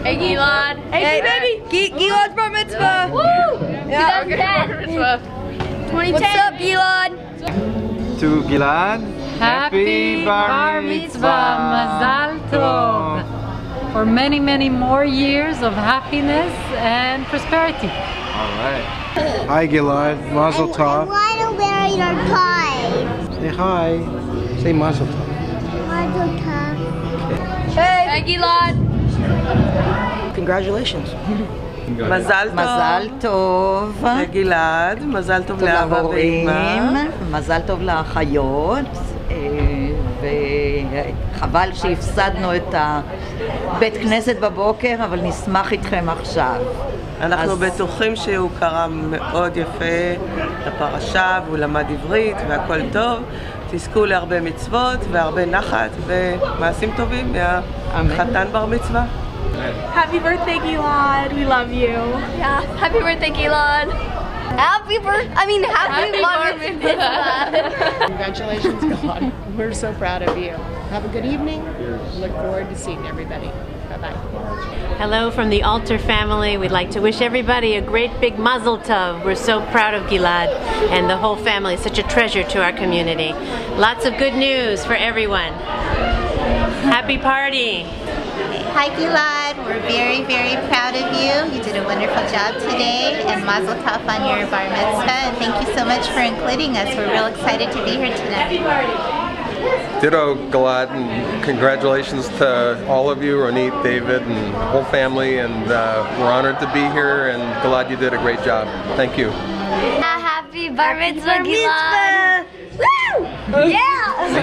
Hey Gilad. Hey baby. Gilad's bar mitzvah. Woo! Yeah. 2010. What's up, Gilad? To Gilad, Happy Bar Mitzvah, Mazal Tov, for many, many more years of happiness and prosperity. All right. Hi Gilad, Mazel I Tov. want to wear your tie. Say hi. Say Mazel Tov. Mazel tov. Hey Gilad. Congratulations. מזל טוב. מזל טוב לגלעד, מזל טוב לאבא ואמא. מזל טוב לאחיות, וחבל שהפסדנו את הבית כנסת בבוקר, אבל נשמח איתכם עכשיו. אנחנו בטוחים שהוא קרא מאוד יפה את הפרשה, והוא למד עברית והכל טוב. תזכו להרבה מצוות והרבה נחת ומעשים טובים מהחתן בר מצווה. Happy birthday Gilad. We love you. Yeah. Happy birthday Gilad. Happy bar mitzvah. Congratulations, God. We're so proud of you. Have a good evening. Look forward to seeing everybody. Bye-bye. Hello from the Alter family. We'd like to wish everybody a great big Mazel Tov. We're so proud of Gilad and the whole family. Such a treasure to our community. Lots of good news for everyone. Happy party. Hi Gilad, we're very, very proud of you. You did a wonderful job today, and Mazel Tov on your bar mitzvah, and thank you so much for including us. We're real excited to be here tonight. Ditto Gilad, and congratulations to all of you, Ronit, David, and the whole family, and we're honored to be here, and Gilad, you did a great job. Thank you. Happy bar mitzvah Gilad. Woo! Yeah!